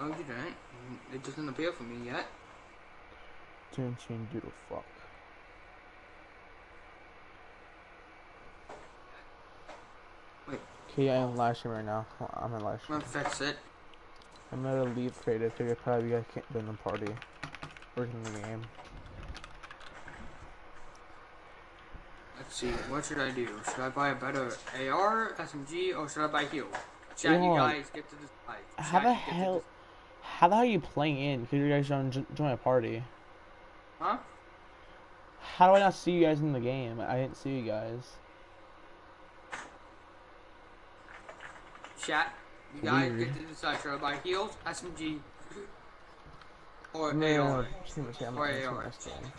No, you didn't. It doesn't appear for me yet. Chin chin doodle fuck. Wait, Okay, I am live stream right now. I'm in live I'm stream. gonna fix it. I'm gonna leave creative figure probably you guys can't join the party. Or in the game. Let's see, what should I do? Should I buy a better AR, SMG, or should I buy heal? Wait, Chat, you hold on. guys get to decide. How Chat, the you get to decide. hell are you playing in? Because you guys join a party. Huh? How do I not see you guys in the game? I didn't see you guys. Chat, you guys Weird. get to decide. Should I buy heals, SMG, or No, AR? team is I'm Or not team AR. this game.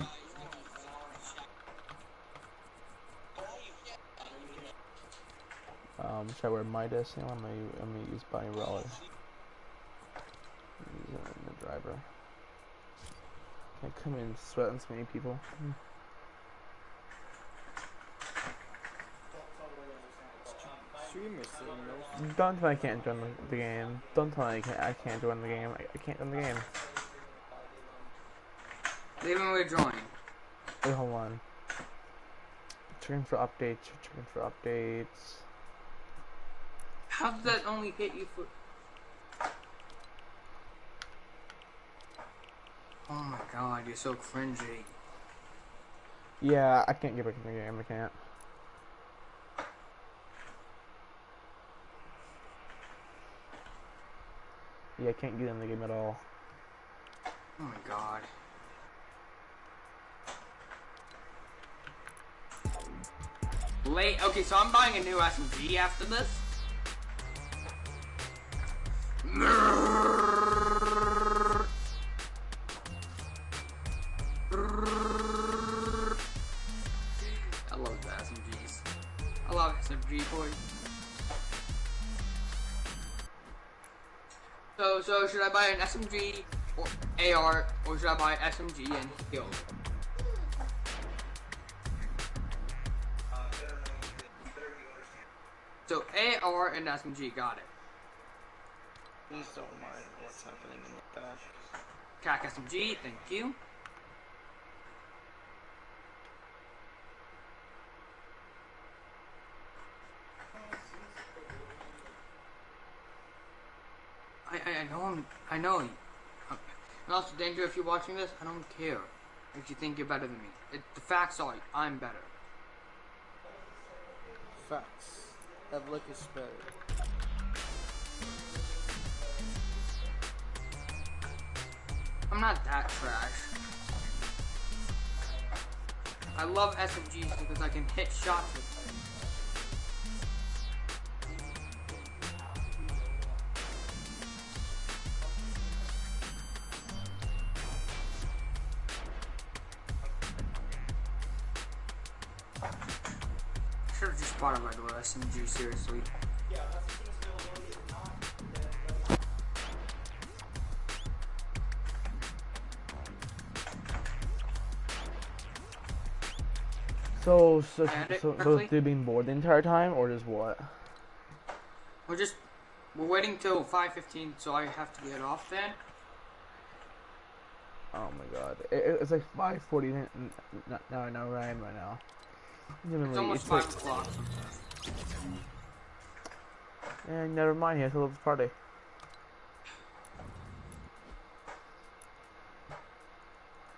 Should I wear Midas? You know, I'm gonna use Bunny Roller. Use the driver. Can't come in and sweat on so many people. Streamers say no. Don't tell me I can't join the game. Don't tell me I can't join the game. I can't join the game. Leave him withdrawn. Wait, hold on. Checking for updates. Checking for updates. How does that only hit you for... Oh my god, you're so cringy. Yeah, I can't get back in the game. I can't. Yeah, I can't get in the game at all. Oh my god. Late. Okay, so I'm buying a new SMG after this. I love the SMGs. I love SMG boy. So should I buy an SMG or AR, or should I buy SMG and heal? So AR and SMG, got it. Please don't mind what's happening in the back. Attack SMG, thank you. I know. And also, Danger, if you're watching this, I don't care if you think you're better than me. The facts are, I'm better. Facts. That look is better. I'm not that trash. I love SMGs because I can hit shots with them. Should have just bought a regular SMG, seriously. So they've been bored the entire time, or just what? We're waiting till 5:15, so I have to get off then. Oh my god, it's like 5:40 now where I am right now. It's almost 5 o'clock. And never mind, here's a little party.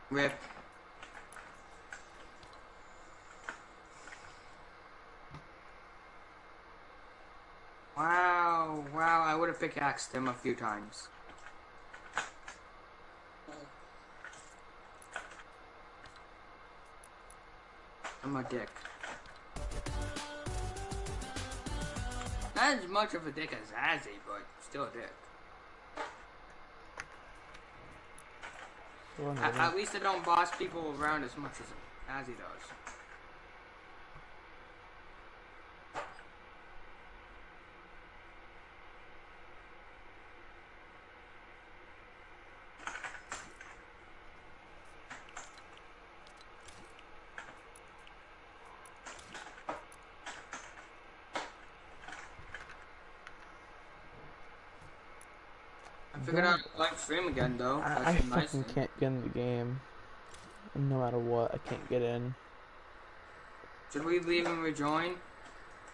Rip. Wow, I would have pickaxed him a few times. I'm a dick. Not as much of a dick as Azzy, but still a dick. At least I don't boss people around as much as Azzy does. Figured out live stream again though. I That's a nice fucking thing. can't get in the game. No matter what, I can't get in. Should we leave and rejoin?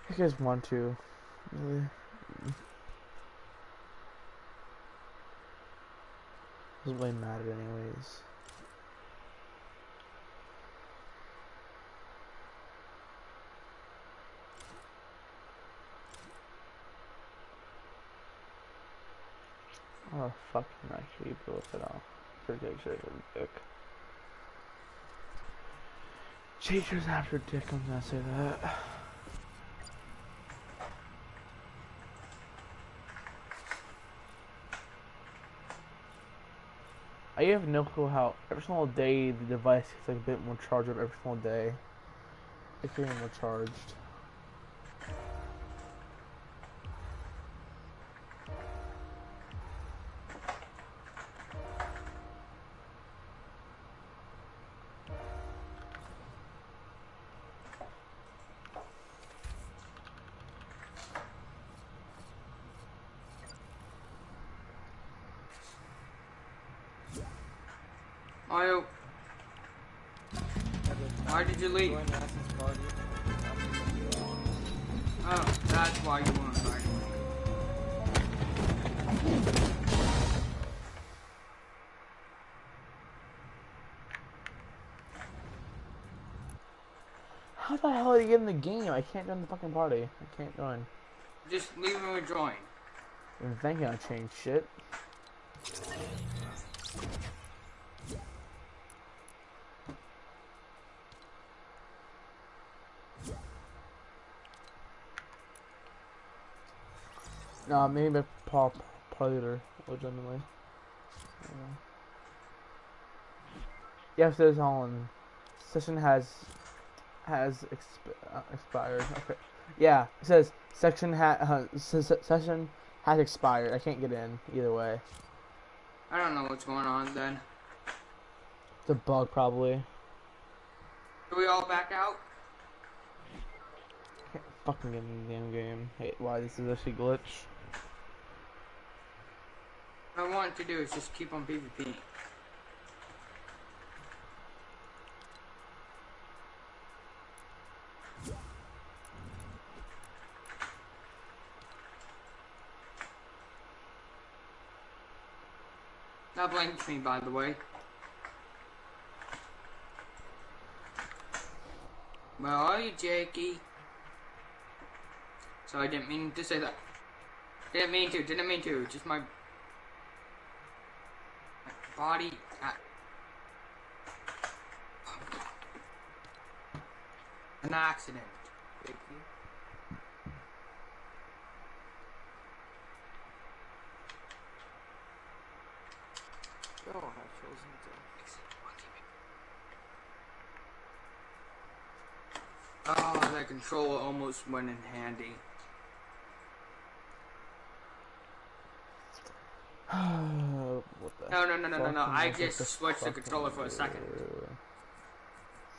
If you guys want to. Really? Doesn't really matter anyways. Oh fucking actually blew it off. Pretty sure dick. Chasers after dick, I'm gonna say that. I have no clue how every single day the device gets like a bit more charged up every single day. It's getting more charged. Mario, why did you leave? Join Assassin's Party. Oh, that's why you weren't fighting. How the hell do you get in the game? I can't join the fucking party. I can't join. Just leave and rejoin. I'm thinking I changed shit. No, maybe Paul later, legitimately. Yes, there's on. Session has expired. Okay. Yeah, it says session has expired. I can't get in either way. I don't know what's going on then. It's a bug probably. Do we all back out? Can't fucking get in the damn game. Hey, why this is actually glitch? What I want to do is just keep on PvP. That blanked me, by the way. Where are you, Jakey? So I didn't mean to say that. Didn't mean to. Just my body. An accident. Jakey. Y'all have chosen Oh, that controller almost went in handy. What the No. I fuck just the switched the fuck controller for a second.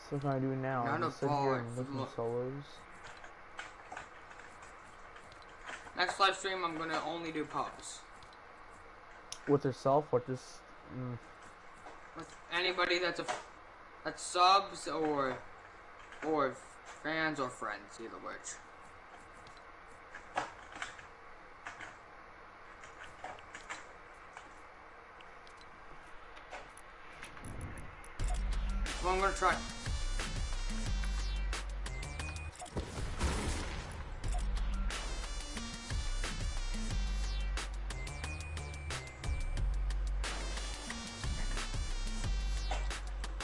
So what can I do now? Not a Just sit here bar. and listen to solos. Next live stream, I'm gonna only do pubs. With yourself or just... With anybody that's subs or fans or friends, either which. So I'm gonna try.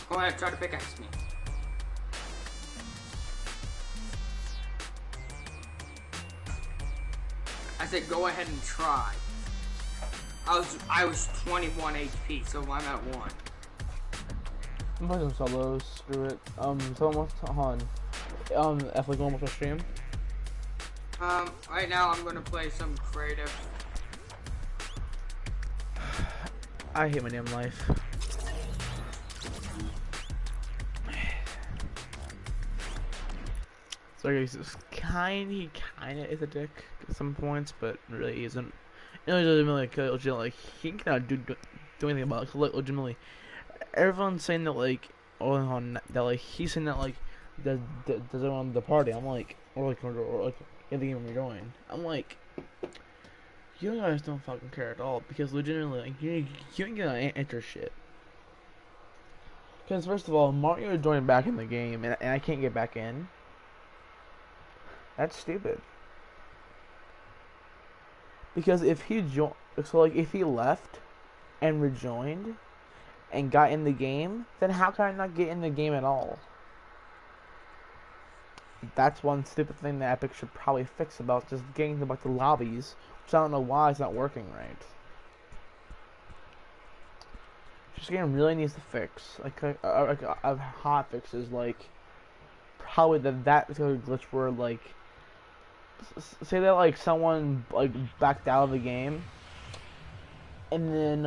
Go ahead, try to pickaxe me. I said go ahead and try. I was 21 HP, so I'm at 1. I'm playing some solos, screw it. Someone wants to, hold on. F, like, one more stream? Right now I'm gonna play some creative. I hate my damn life. So he's kinda is a dick at some points, but really isn't. legitimately, he cannot do anything about it. Like, legitimately, everyone's saying that that he's saying that doesn't want the party. I'm like, or in the game we join. I'm like, you guys don't fucking care at all because legitimately, you ain't gonna enter shit. Because first of all, Mario joined back in the game and I can't get back in. That's stupid. Because if he if he left and rejoined and got in the game, then how can I not get in the game at all? That's one stupid thing that Epic should probably fix about just getting about the lobbies, which I don't know why it's not working right. This game really needs to fix. Like hot fixes, like probably that particular glitch where say that someone backed out of the game, and then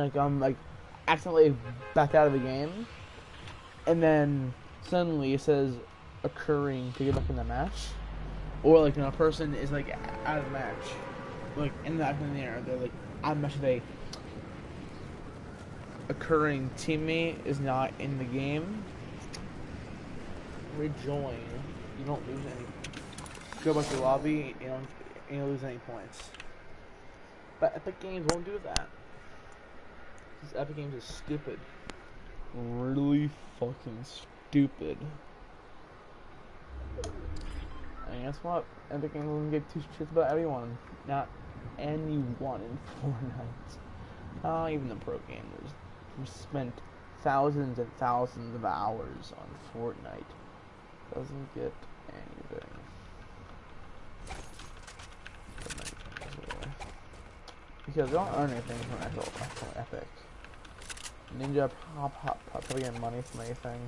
accidentally backed out of the game, and then suddenly it says occurring to get back in the match, or a person is out of the match, in the air, they're out of the match. They occurring teammate is not in the game. Rejoin. You don't lose any. Go back to the lobby. You don't lose any points. But Epic Games won't do that. Because Epic Games is stupid. Really fucking stupid. And guess what? Epic Games doesn't give two shits about everyone. Not anyone in Fortnite. Not even the pro gamers. We spent thousands and thousands of hours on Fortnite. Doesn't get anything. Because they don't earn anything from actual Epic. Ninja probably get money from anything.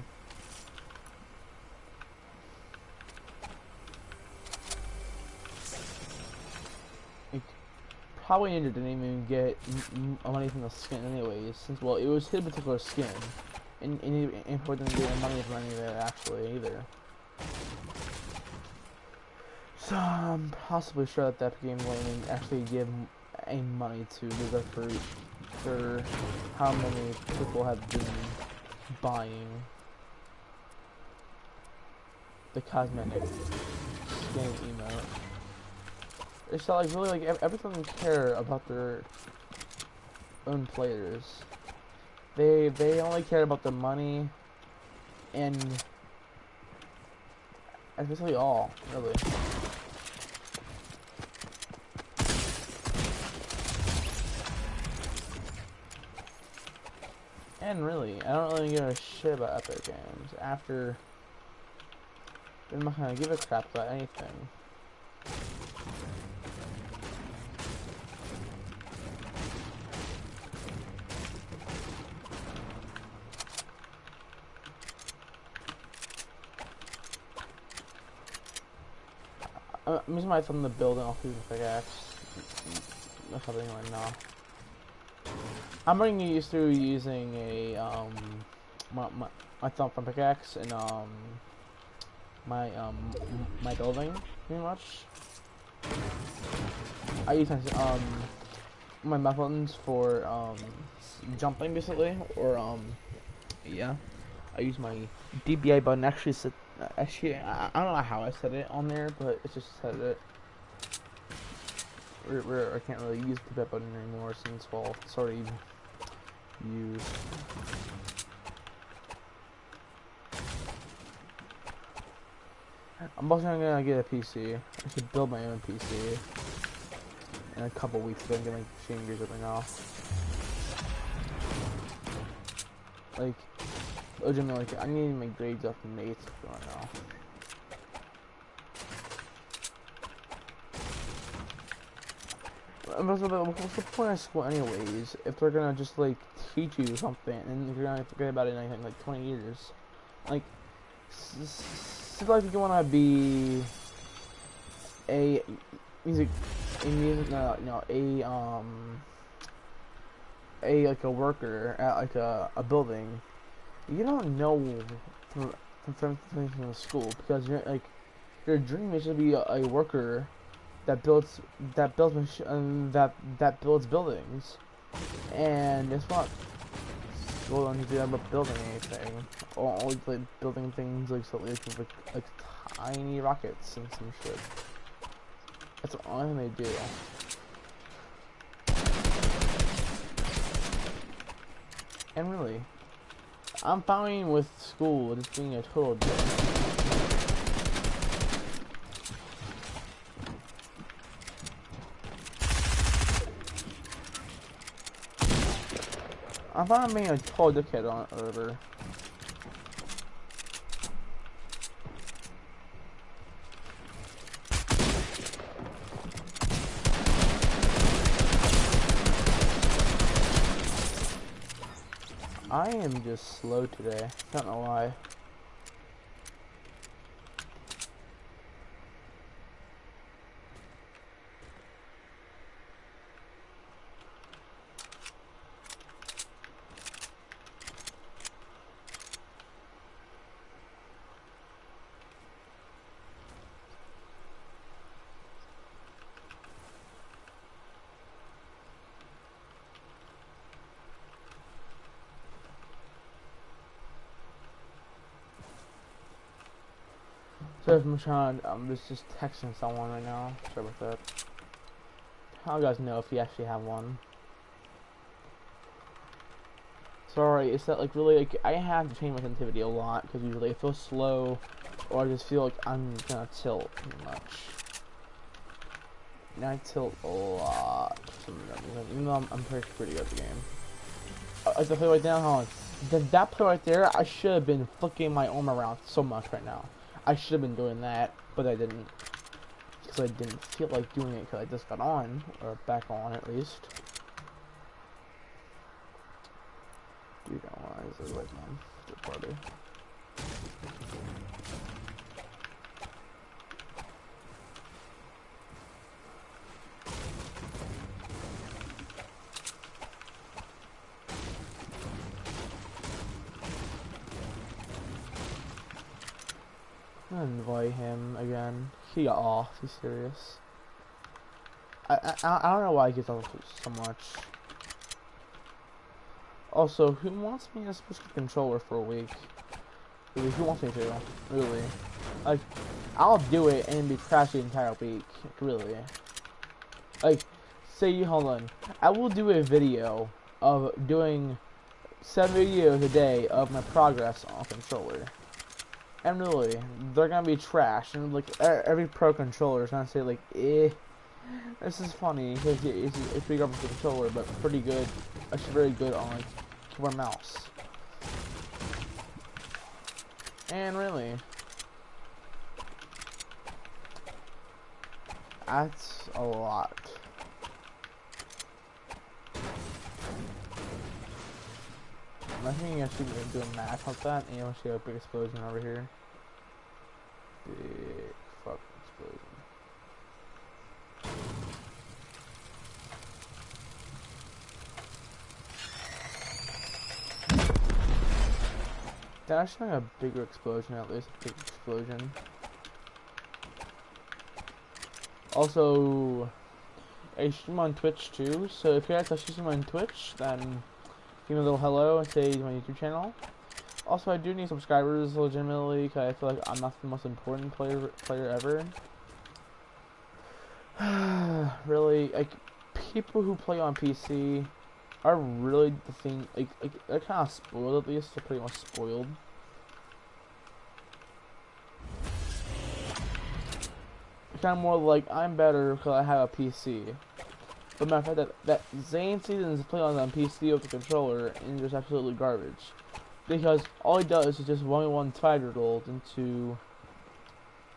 Probably Ninja didn't even get money from the skin anyways, since, well, it was his particular skin. And he didn't get money from any of it actually either. So I'm possibly sure that Epic Game will actually give any money to Luda for how many people have been buying the cosmetic skin emote. It's not really everyone doesn't care about their own players. They only care about the money and that's basically all, really. And really, I don't really give a shit about Epic Games. After, I'm not gonna give a crap about anything. I'm using my thumb to build and I'll use the pickaxe. That's something right now. I'm getting used to using a my thumb for pickaxe and my building pretty much. I use my mouse buttons for jumping basically, or yeah. I use my DBI button actually I don't know how I set it on there, but it just set it. I can't really use the DBI button anymore since, well, it's already used. I'm also gonna get a PC. I should build my own PC in a couple weeks so I can get machine gears everything off. Legitimately, I need my grades up from mates right now. What's the point of school anyways if they're gonna just teach you something and you're gonna forget about it in 20 years? If you wanna be a worker at a building, you don't know from the school because your dream is to be a worker that builds that builds buildings. And guess what? School don't need to ever building anything. Or always like building things like so like tiny rockets and some shit. That's the only thing they do. And really, I'm fine with school just being a total joke. I'm fine with being a total dickhead on it, whatever. I am just slow today. Don't know why. So if I'm just texting someone right now. Sorry about that. How you guys know if you actually have one? Sorry, it's that like really like I have to change my sensitivity a lot because usually I feel slow or I just feel like I'm gonna tilt too much. And I tilt a lot for some reason, even though I'm pretty good at the game. Like the play right now, hold on. That play right there, I should have been flicking my arm around so much right now. I should have been doing that, but I didn't. Because I didn't feel like doing it because I just got on, or back on at least. You don't want to right now. Good party. I'm gonna invite him again. He got off. He's serious. I don't know why he gets off so much. Also, who wants me to switch the controller for a week? Really, who wants me to? Really? Like, I'll do it and be crashed the entire week. Really? Like, say, hold on. I will do a video of doing 7 videos a day of my progress on a controller. And really, they're gonna be trash. And like, every pro controller is gonna say like, eh. This is funny because it's big up with the controller, but pretty good. Actually, very good on like keyboard and mouse. And really, that's a lot. I think actually we're doing math with that, and you want to see a big explosion over here. Big fucking explosion. That actually like a bigger explosion, at least a big explosion. Also, I stream on Twitch too, so if you guys actually stream on Twitch, then give me a little hello and say my YouTube channel. Also, I do need subscribers legitimately, because I feel like I'm not the most important player ever. Really, like, people who play on PC are really the thing, like they're kind of spoiled, at least. They're pretty much spoiled. Kind of more like, I'm better because I have a PC. But matter of fact, that Zane Seasons play on a PC with a controller, and it's just absolutely garbage. Because all he does is just 1v1 5-year-old into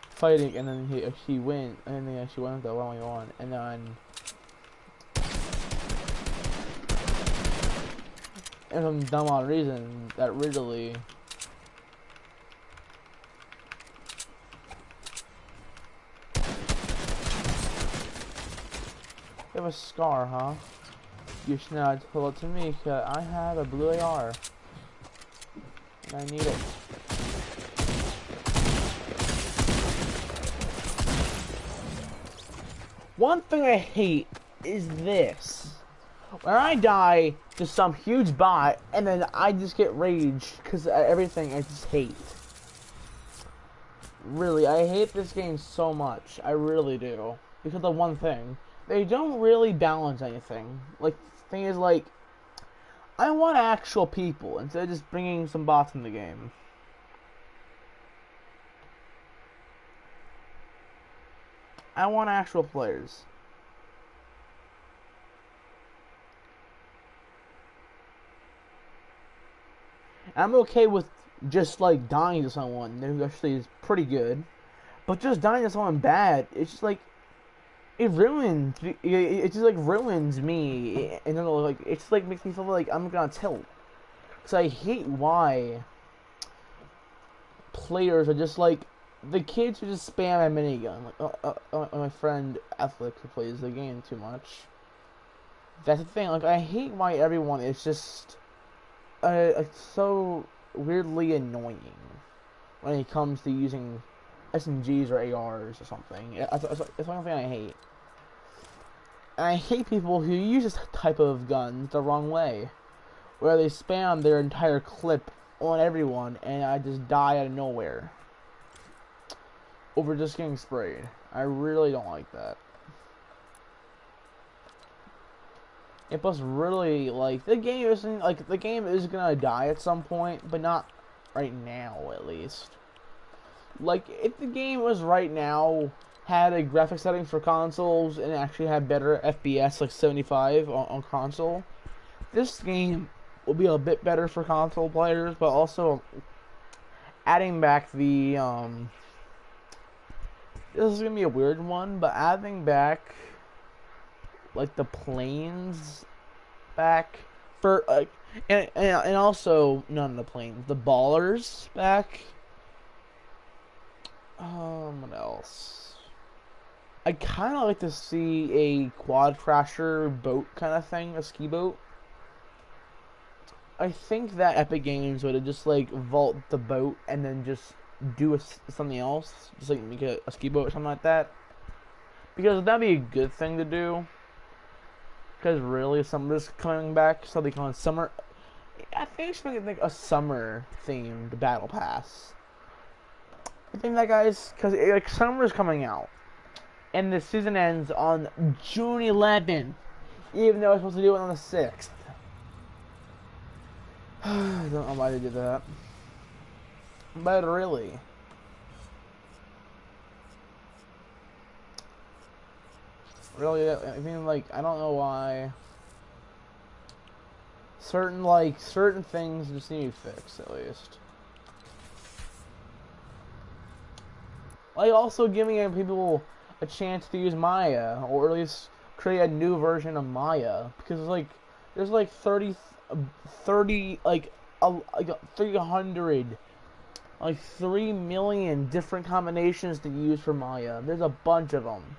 fighting, and then he wins, and then he actually wins the 1v1, and then and some dumb odd reason that really you have a scar, huh? You should not pull it to me, cause I have a blue AR. And I need it. One thing I hate is this. When I die to some huge bot, and then I just get rage because everything I just hate. Really, I hate this game so much. I really do. Because of one thing. They don't really balance anything. Like, the thing is, like, I want actual people instead of just bringing some bots in the game. I want actual players. I'm okay with just like dying to someone who actually is pretty good, but just dying to someone bad, it's just like it ruins. It just like ruins me, and then like it's like makes me feel like I'm gonna tilt. Cause I hate why players are just like the kids who just spam a minigun. Like my friend Ethlic who plays the game too much. That's the thing. Like I hate why everyone is just so weirdly annoying when it comes to using SMGs or ARs or something. It's one thing I hate. And I hate people who use this type of guns the wrong way, where they spam their entire clip on everyone, and I just die out of nowhere over just getting sprayed. I really don't like that. It plus really like the game is gonna die at some point, but not right now at least. Like if the game was right now had a graphic setting for consoles and actually had better FPS like 75 on console, this game will be a bit better for console players, but also adding back the this is gonna be a weird one, but adding back like the planes back for and also none of the planes, the ballers back. What else? I kind of like to see a quad crasher boat kind of thing, a ski boat. I think that Epic Games would have just like vault the boat and then just do something else, just like make a ski boat or something like that. Because that'd be a good thing to do. Because really, summer's coming back, so they call it summer. I think it's like a summer themed battle pass. I think that guys, because like summer's coming out, and the season ends on June 11th, even though I was supposed to do it on the 6th. I don't know why they did that, but really. Really, I mean, like, I don't know why. Certain things just need to be fixed, at least. Like, also giving people a chance to use Maya, or at least create a new version of Maya. Because, like, there's like 300, like 3 million different combinations to use for Maya. There's a bunch of them.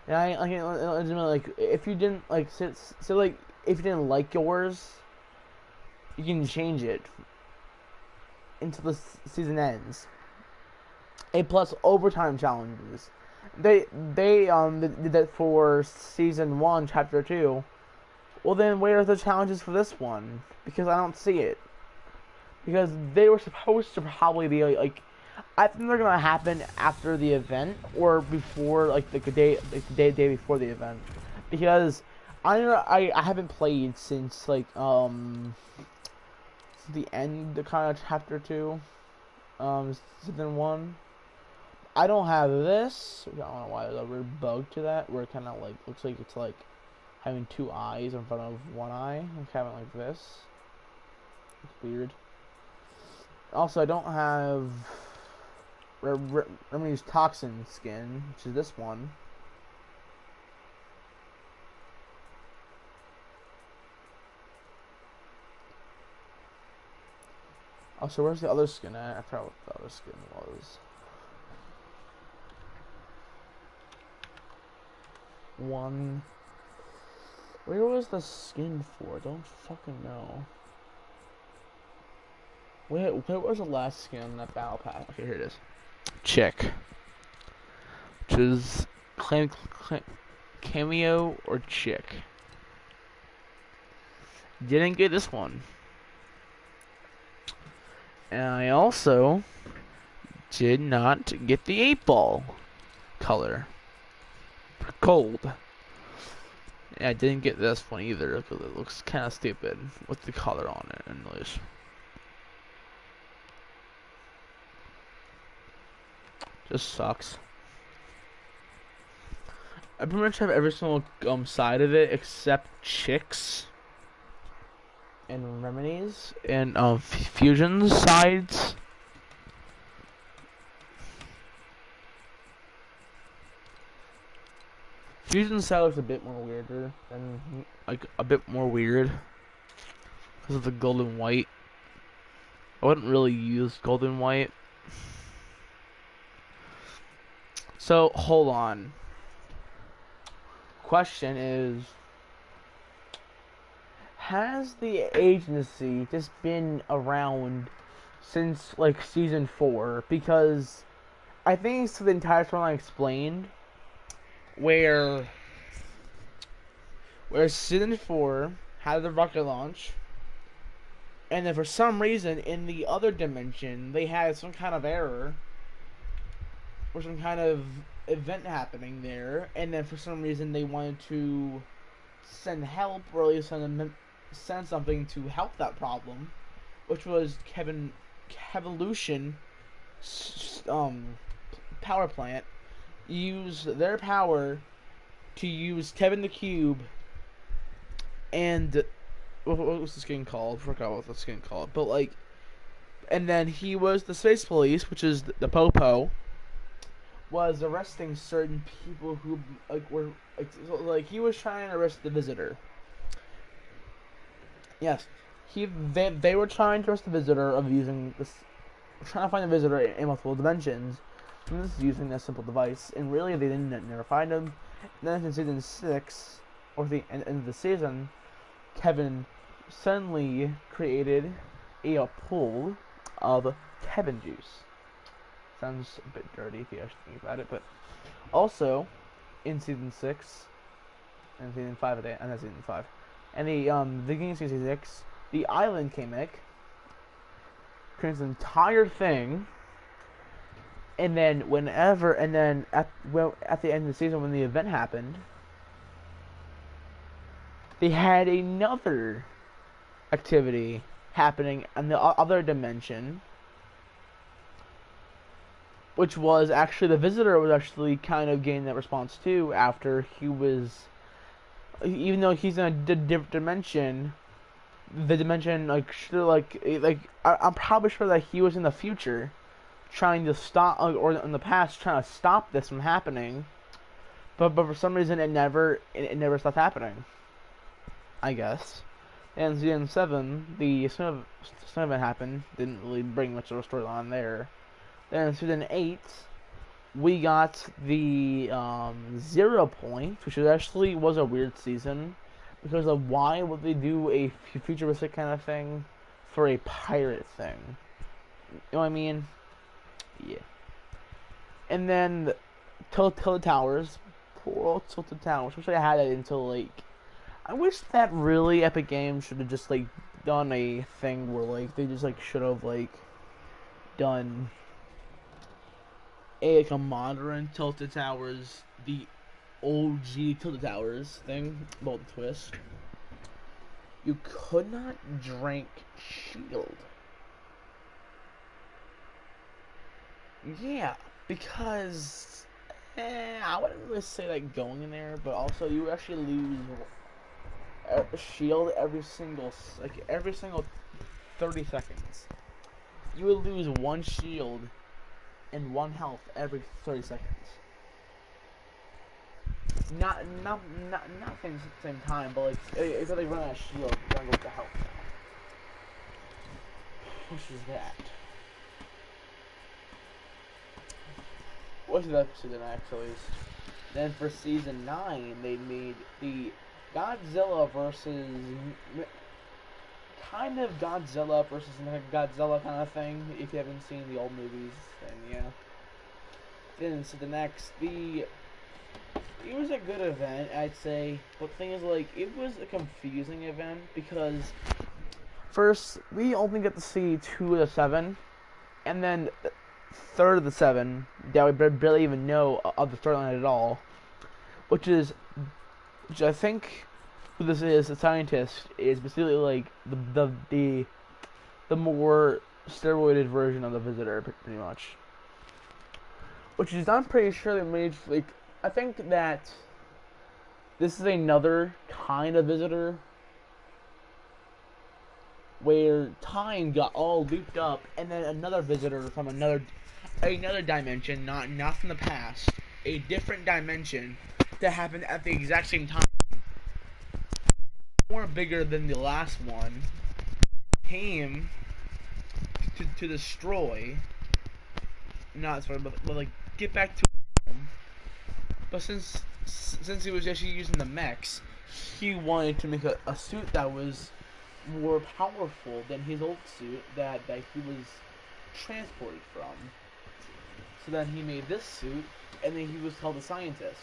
And like, if you didn't like, so like, if you didn't like yours, you can change it until the season ends. A plus overtime challenges. They did that for season 1, chapter 2. Well, then where are the challenges for this one? Because I don't see it. Because they were supposed to probably be like I think they're gonna happen after the event or before, like the day before the event, because I haven't played since like the end of kind of chapter 2, season 1. I don't have this. I don't know why there's a weird bug to that where it kind of like looks like it's like having 2 eyes in front of 1 eye, like having like this. It's weird. Also, I don't have Remedy's Toxin skin, which is this one. Also, where's the other skin at? I forgot what the other skin was. One. Where was the skin for? Don't fucking know. Where was the last skin in that battle pass? Okay, here it is. Chick. Which is cameo or chick. Didn't get this one. And I also did not get the 8-ball color. Cold. And I didn't get this one either because it looks kind of stupid with the color on it in English. Just sucks. I pretty much have every single side of it except chicks and remedies and fusion sides. Fusion side looks a bit more weirder than like a bit more weird because of the golden white. I wouldn't really use golden white. So hold on. Question is, has the agency just been around since like season 4? Because I think it's the entire storyline explained where season 4 had the rocket launch, and then for some reason in the other dimension they had some kind of error or some kind of event happening there, and then for some reason they wanted to send help, or at least send something to help that problem, which was Kevolution power plant use their power to use Kevin the Cube and what was this game called? I forgot what this game called, but like, and then he was the space police, which is the Popo, was arresting certain people who were he was trying to arrest the Visitor. Yes, they were trying to arrest the Visitor of using this, trying to find the Visitor in multiple dimensions. And this is using this simple device, and really they didn't never find him. And then in season 6, or the end of the season, Kevin suddenly created a pool of Kevin juice. Sounds a bit dirty if you actually think about it, but also in season 6 and season 5 and season 5 and the beginning of season 6, the island Kamek creates an entire thing, and then at the end of the season when the event happened, they had another activity happening in the other dimension, which was actually the Visitor was actually kind of getting that response too after he was, even though he's in a different dimension, the dimension I'm probably sure that he was in the future trying to stop, or in the past trying to stop this from happening, but for some reason it never stopped happening, I guess. And season 7, the sun event happened, didn't really bring much of a storyline there. Then in season 8, we got the 0 point, which actually was a weird season, because of why would they do a futuristic kind of thing for a pirate thing? You know what I mean? Yeah. And then Tilted Towers, poor old Tilted Towers, which I had it until like, I wish that really Epic Games should have just like done a thing where like they just like should have like done a modern Tilted Towers, the OG Tilted Towers thing, about the twist. You could not drink Shield. Yeah, because I wouldn't really say like going in there, but also you actually lose Shield every single 30 seconds. You would lose 1 shield and 1 health every 30 seconds. Not things at the same time, but like if they run out of shield, you're gonna go with the health now. Which is that? What's that for season actually? Then for season 9, they made the Godzilla versus kind of Godzilla versus Godzilla kind of thing. If you haven't seen the old movies, then yeah. Then so the next, the It was a good event, I'd say. But the thing is, like, it was a confusing event because first we only get to see 2 of the 7, and then third of the 7 that we barely even know of the storyline at all, which I think who this is, a scientist, is basically like the more steroided version of the Visitor, pretty much. Which is, I'm pretty sure they made, like, I think that this is another kind of Visitor where time got all looped up, and then another Visitor from another dimension, not from the past, a different dimension that happened at the exact same time, more bigger than the last one, came to destroy, not sorry, but like get back to home. But since he was actually using the mechs, he wanted to make a suit that was more powerful than his old suit that he was transported from. So then he made this suit, and then he was called a scientist.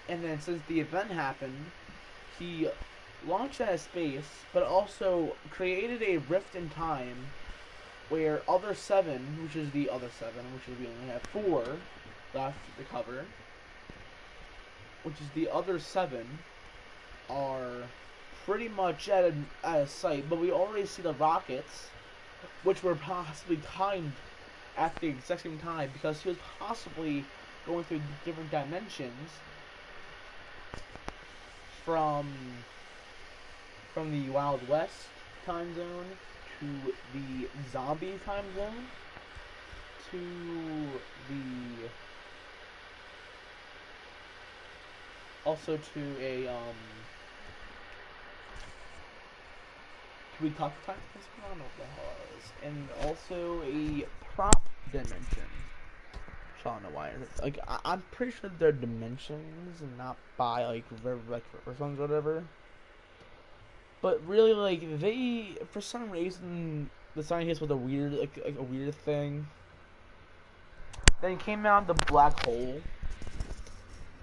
And then since the event happened, he launched out of space, but also created a rift in time where other 7, which is the other 7, which is we only have 4 left to cover, which is the other 7, are pretty much out of sight, but we already see the rockets, which were possibly timed at the exact same time because he was possibly going through different dimensions from the Wild West time zone to the zombie time zone to the also to a we talked time? I don't know what the hell it is. And also a prop dimension. I don't know why. Like I'm pretty sure they're dimensions and not by like zones or whatever. But really, like they, for some reason, the scientist was a weird, like a weird thing. Then came out the black hole.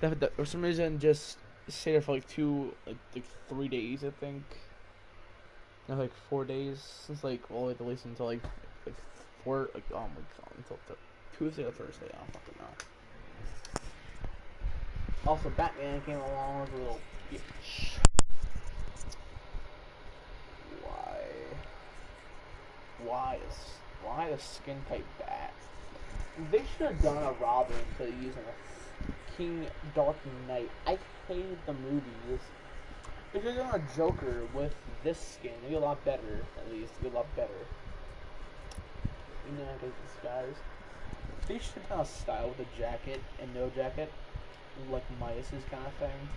That for some reason just stayed there for like 3 days, I think. No, like 4 days since like at least until like 4 like oh my god until Tuesday or Thursday. I don't fucking know. Also, Batman came along with a little bitch. Why the skin type bat? They should have done a Robin instead of using a King Dark Knight. I hated the movies. They should have done a Joker with this skin. It'd be a lot better, at least. It'd be a lot better. You know, like these guys. They should have done a style with a jacket and no jacket. Like Midas's kind of thing.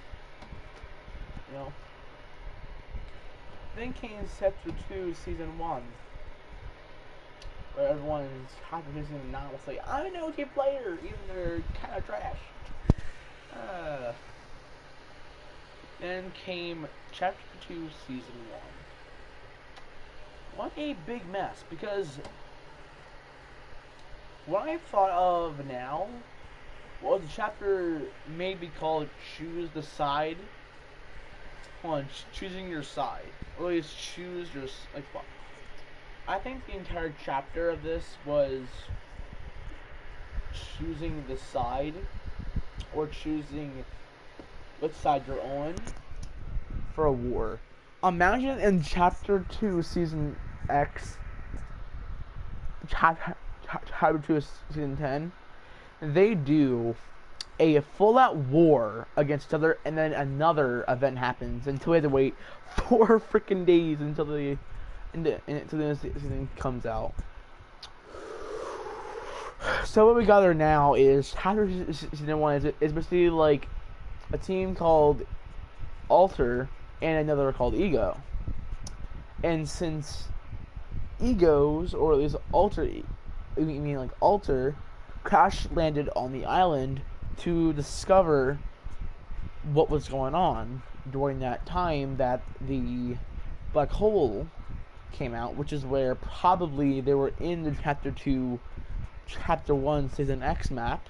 You know? Then came Chapter 2, Season 1. Where everyone's confidently not will say, I'm an OG player, even though they're kind of trash. Then came Chapter 2, Season 1. What a big mess, because what I thought of now was a chapter maybe called Choose the Side. Hold on, choosing your side. Or at least choose your, like, what? I think the entire chapter of this was choosing the side, or choosing which side you're on for a war. Imagine in Chapter 2, Season X, Chapter 2, Season 10, they do a full-out war against each other, and then another event happens until we have to wait 4 freaking days until the season comes out. So what we got there now is Chapter Season 1 is basically like a team called Alter and another called Ego. And since Egos, or at least Alter, Alter, crash landed on the island to discover what was going on during that time that the black hole came out, which is where probably they were in the Chapter 2, Chapter 1, Season X map,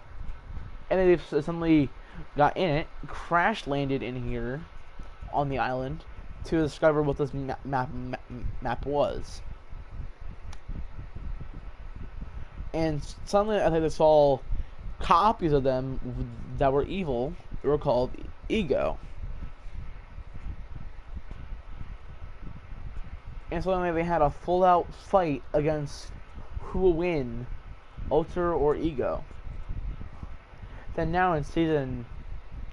and they suddenly got in it, crash landed in here on the island to discover what this map was. And suddenly, I think they saw copies of them that were evil. They were called Ego. And suddenly they had a full-out fight against who will win, Ultra or Ego. Then now in Season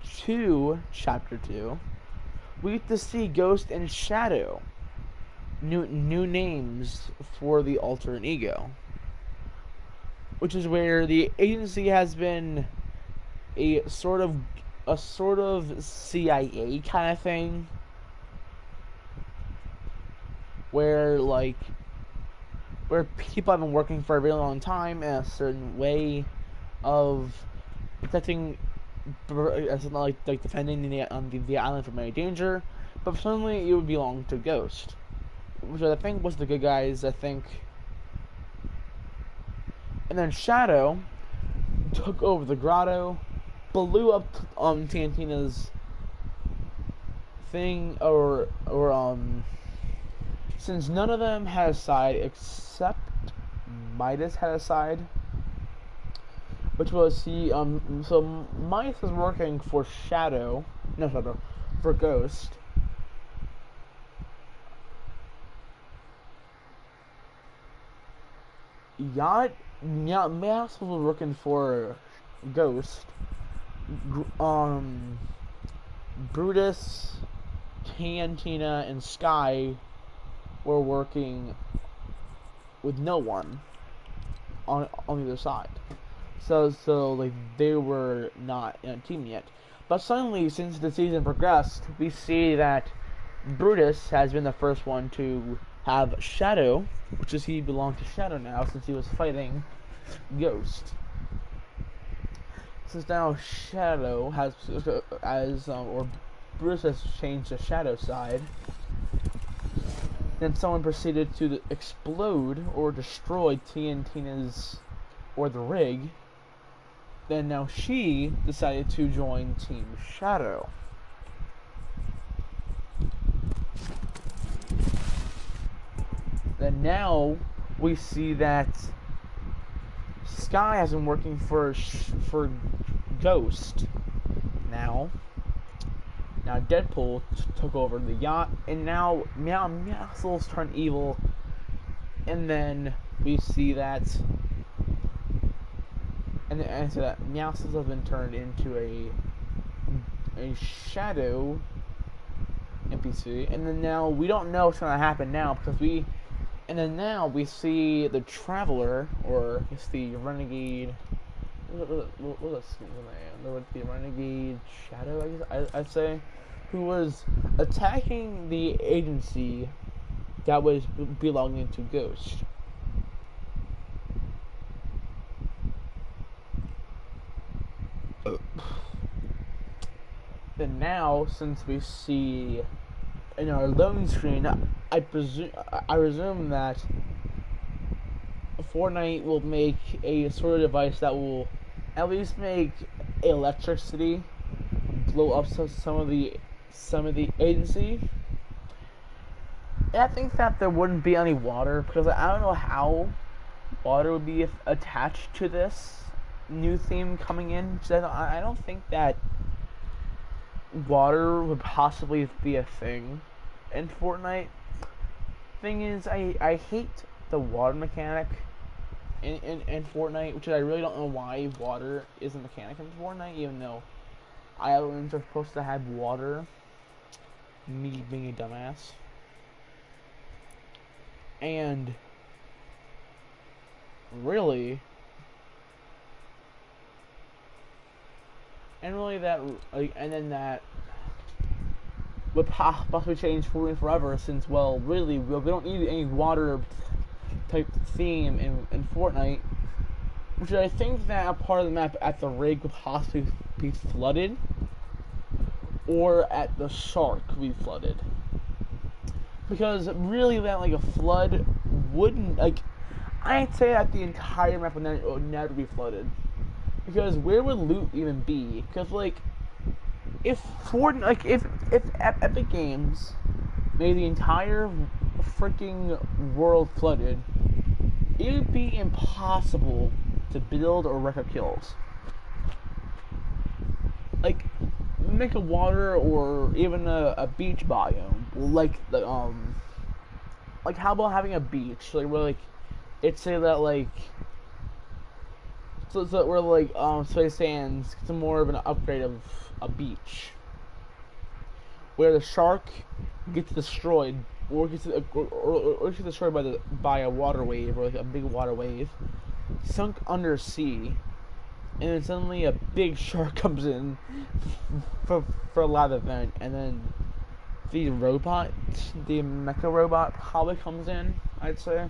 2, Chapter 2, we get to see Ghost and Shadow. New names for the Ultra and Ego. Which is where the agency has been a sort of CIA kind of thing, where people have been working for a really long time in a certain way of protecting, like defending the island from any danger, but suddenly it would belong to Ghost, which I think was the good guys, I think. And then Shadow took over the grotto, blew up Tantina's thing, or since none of them had a side except Midas had a side, which was so Midas was working for for Ghost. Midas was working for Ghost. Brutus, Tantina, and Sky were working with no one on either side. So like they were not in a team yet. But suddenly, since the season progressed, we see that Brutus has been the first one to have Shadow, which is he belonged to Shadow now since he was fighting Ghost. Since now Shadow has or Brutus has changed to Shadow side, then someone proceeded to explode or destroy Tina's or the rig. Then now she decided to join Team Shadow. Then now we see that Sky has been working for Ghost. Now Deadpool took over the yacht, and now Meowscles turned evil, and then we see that, and so that Meowscles has been turned into a Shadow NPC, and then now we don't know what's gonna happen now and then now we see the Traveler, or it's the Renegade. What's his name? The Renegade Shadow, I guess I'd say, who was attacking the agency that was belonging to Ghost. Then now, since we see in our loading screen, I presume that Fortnite will make a sort of device that will at least make electricity blow up some of the agency. And I think that there wouldn't be any water, because I don't know how water would be attached to this new theme coming in. I don't think that water would possibly be a thing in Fortnite. Thing is, I hate the water mechanic in Fortnite, which I really don't know why water is a mechanic in Fortnite, even though islands are supposed to have water. Me being a dumbass. And really that, like, and then that would possibly change Fortnite forever, since, well, really, we don't need any water type theme in Fortnite, which I think that a part of the map at the rig would possibly be flooded, or at the shark could be flooded, because really that, like, a flood wouldn't, like, I'd say that the entire map would never be flooded, Because where would loot even be? Because like, if Fortnite, like if Epic Games made the entire freaking world flooded, it would be impossible to build or wreck up kills. Like, make a water or even a beach biome, like the like how about having a beach, like where like it's say that like so we're like Space Sands, it's more of an upgrade of a beach where the shark gets destroyed or gets destroyed by a water wave or like a big water wave sunk under sea, and then suddenly a big shark comes in for a live event, and then the mecha robot probably comes in. I'd say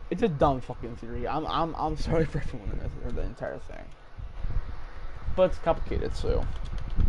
it's a dumb fucking theory. I'm sorry for everyone in the entire thing, but it's complicated, so.